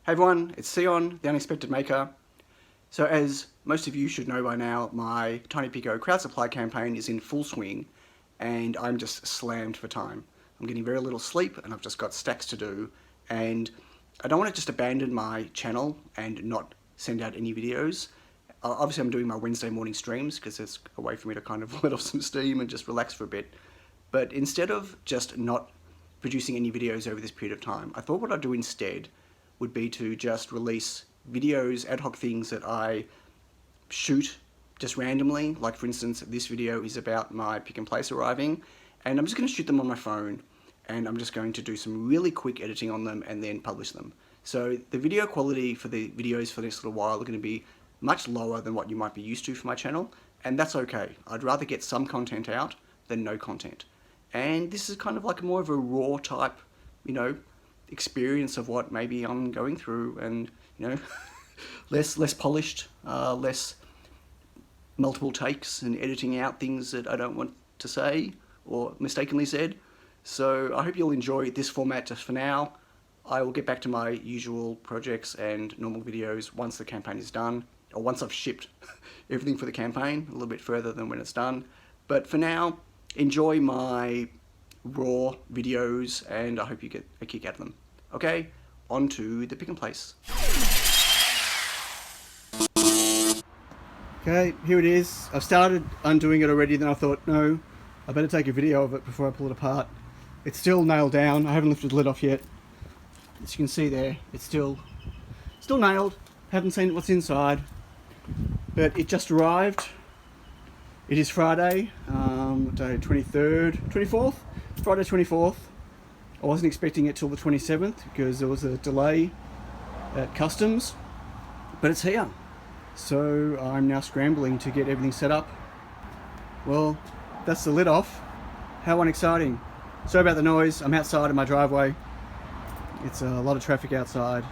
Hey everyone, it's Sion, the Unexpected Maker. So as most of you should know by now, my TinyPICO crowd supply campaign is in full swing and I'm just slammed for time. I'm getting very little sleep and I've just got stacks to do, and I don't want to just abandon my channel and not send out any videos. Obviously I'm doing my Wednesday morning streams because it's a way for me to kind of let off some steam and just relax for a bit. But instead of just not producing any videos over this period of time, I thought what I'd do instead would be to just release videos, ad hoc things that I shoot just randomly. Like for instance, this video is about my pick and place arriving, and I'm just going to shoot them on my phone, and I'm just going to do some really quick editing on them and then publish them. So the video quality for the videos for this little while are going to be much lower than what you might be used to for my channel, and that's okay. I'd rather get some content out than no content. And this is kind of like more of a raw type, experience of what maybe I'm going through, and less polished, less multiple takes and editing out things that I don't want to say or mistakenly said. So I hope you'll enjoy this format just for now. I will get back to my usual projects and normal videos once the campaign is done, or once I've shipped everything for the campaign, a little bit further than when it's done. But for now, enjoy my raw videos and I hope you get a kick out of them. Okay, on to the pick and place. Okay, here it is. I've started undoing it already, then I thought, no, I better take a video of it before I pull it apart. It's still nailed down. I haven't lifted the lid off yet. As you can see there, it's still nailed. Haven't seen what's inside, but it just arrived. It is Friday, day 24th, Friday 24th. I wasn't expecting it till the 27th because there was a delay at customs, but it's here. So I'm now scrambling to get everything set up. Well, that's the lid off. How unexciting. Sorry about the noise. I'm outside in my driveway. It's a lot of traffic outside.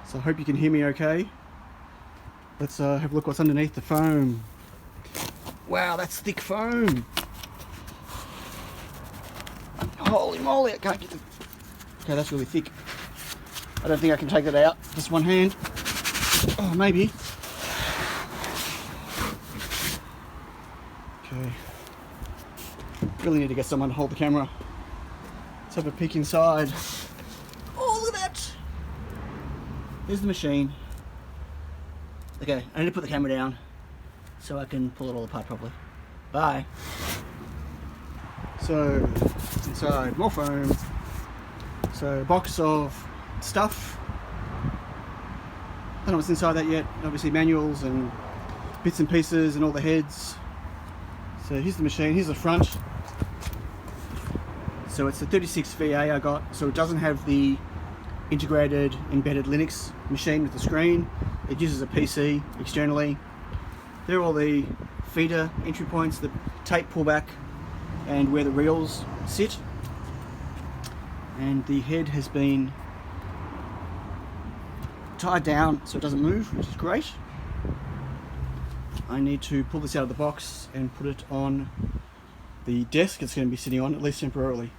So I hope you can hear me okay. Let's have a look what's underneath the foam. Wow, that's thick foam. Holy moly, I can't get it. Okay, that's really thick. I don't think I can take that out. Just one hand. Oh, maybe. Okay. Really need to get someone to hold the camera. Let's have a peek inside. Oh, look at that. There's the machine. Okay, I need to put the camera down so I can pull it all apart properly. Bye. So, inside, more foam. So, a box of stuff. I don't know what's inside that yet. Obviously manuals and bits and pieces and all the heads. So here's the machine, here's the front. So it's the 36VA I got, so it doesn't have the integrated embedded Linux machine with the screen. It uses a PC externally. There are all the feeder entry points, the tape pullback, and where the reels sit. And the head has been tied down so it doesn't move, which is great. I need to pull this out of the box and put it on the desk it's going to be sitting on, at least temporarily.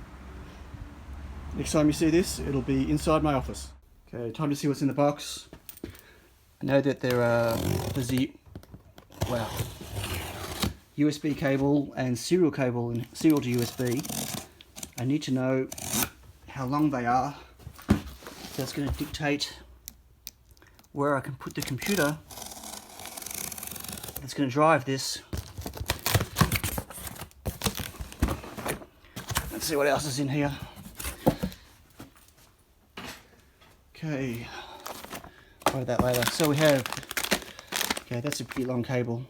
Next time you see this, it'll be inside my office. Okay, time to see what's in the box. I know that there's the USB cable and serial cable and serial to USB. I need to know how long they are. That's going to dictate where I can put the computer that's going to drive this. Let's see what else is in here. Okay, try that later. So we have, okay, that's a pretty long cable.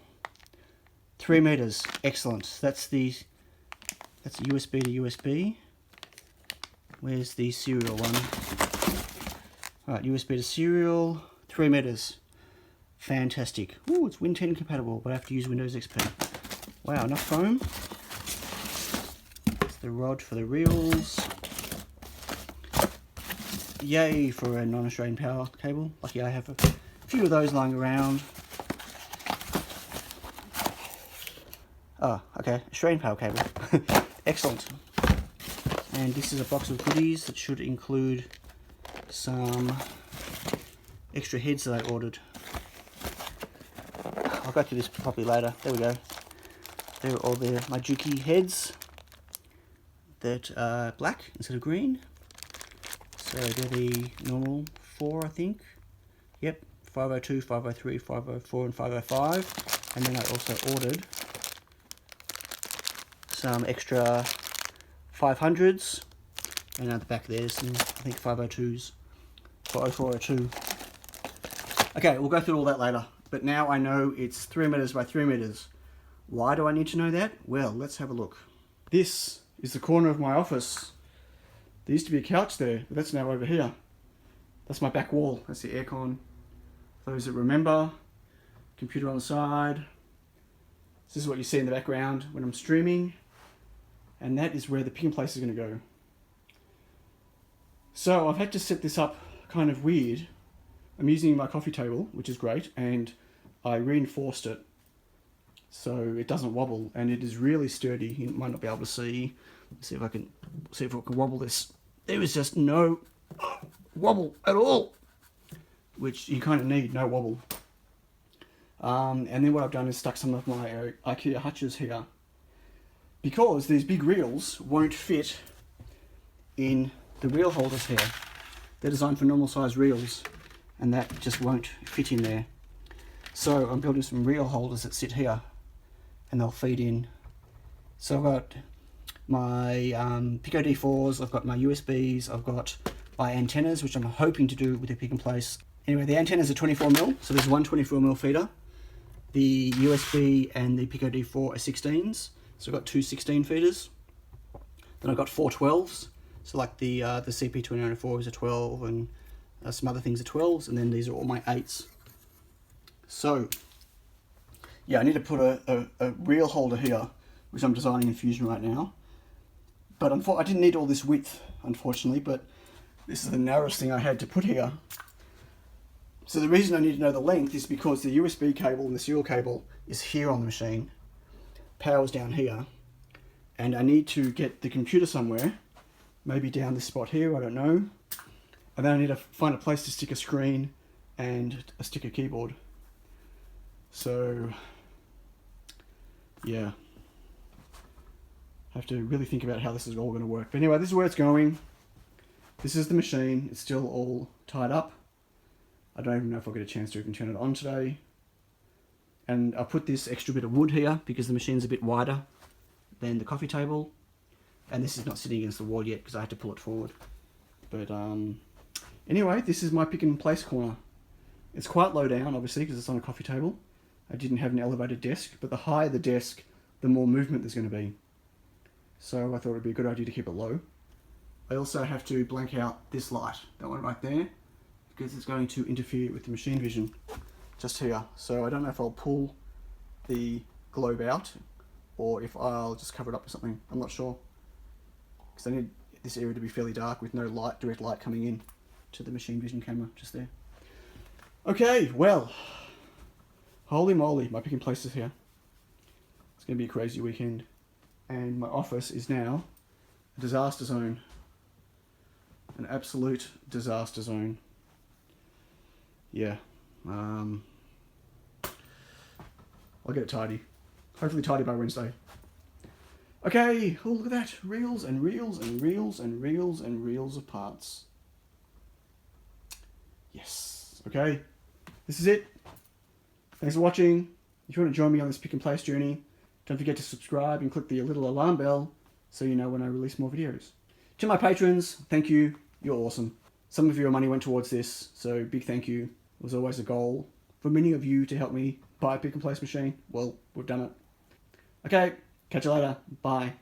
3 meters, excellent. That's USB to USB. Where's the serial one? Alright, USB to serial, 3 meters. Fantastic. Ooh, it's Win 10 compatible, but I have to use Windows XP. Wow, enough foam. That's the rod for the reels. Yay for a non-Australian power cable. Lucky I have a few of those lying around. Oh, okay, Australian power cable. Excellent. And this is a box of goodies that should include some extra heads that I ordered. I'll go through this properly later. There we go. There are all my Juki heads that are black instead of green. So they're the normal 4, I think. Yep, 502, 503, 504 and 505. And then I also ordered some extra 500s. And at the back there's some, I think, 502s for 0402. Okay, we'll go through all that later. But now I know it's 3 meters by 3 meters. Why do I need to know that? Well, let's have a look. This is the corner of my office. There used to be a couch there, but that's now over here. That's my back wall. That's the aircon. Those that remember, computer on the side. This is what you see in the background when I'm streaming. And that is where the pick and place is going to go. So I've had to set this up kind of weird. I'm using my coffee table, which is great, and I reinforced it so it doesn't wobble, and it is really sturdy. You might not be able to see. Let's see if I can wobble this. There is just no wobble at all, which you kind of need, no wobble. And then what I've done is stuck some of my IKEA hutches here, because these big reels won't fit in the reel holders here. They're designed for normal size reels, and that just won't fit in there. So I'm building some reel holders that sit here, and they'll feed in. So I've got my Pico D4s, I've got my USBs, I've got my antennas, which I'm hoping to do with the pick and place. Anyway, the antennas are 24mm, so there's one 24mm feeder. The USB and the Pico D4 are 16s, so I've got two 16 feeders. Then I've got 4 12s, so like the CP2904 is a 12, and some other things are 12s, and then these are all my 8s. So, yeah, I need to put a reel holder here, which I'm designing in Fusion right now. But I didn't need all this width, unfortunately, but this is the narrowest thing I had to put here. So the reason I need to know the length is because the USB cable and the serial cable is here on the machine, power's down here, and I need to get the computer somewhere, maybe down this spot here, I don't know. And then I need to find a place to stick a screen and stick a keyboard. So, yeah. I have to really think about how this is all going to work. But anyway, this is where it's going. This is the machine. It's still all tied up. I don't even know if I'll get a chance to even turn it on today. And I put this extra bit of wood here because the machine's a bit wider than the coffee table. And this is not sitting against the wall yet because I had to pull it forward. But anyway, this is my pick and place corner. It's quite low down, obviously, because it's on a coffee table. I didn't have an elevated desk, but the higher the desk, the more movement there's going to be. So I thought it'd be a good idea to keep it low. I also have to blank out this light, that one right there, because it's going to interfere with the machine vision just here. So I don't know if I'll pull the globe out or if I'll just cover it up with something. I'm not sure, because I need this area to be fairly dark with no light, direct light coming in to the machine vision camera just there. Okay, well, holy moly, my pick and place is here. It's going to be a crazy weekend. And my office is now a disaster zone. An absolute disaster zone. Yeah. I'll get it tidy. Hopefully tidy by Wednesday. Okay, oh look at that. Reels and reels and reels and reels and reels of parts. Yes. Okay. This is it. Thanks for watching. If you want to join me on this pick and place journey, don't forget to subscribe and click the little alarm bell so you know when I release more videos. To my patrons, thank you. You're awesome. Some of your money went towards this, so big thank you. It was always a goal for many of you to help me buy a pick and place machine. Well, we've done it. Okay, catch you later. Bye.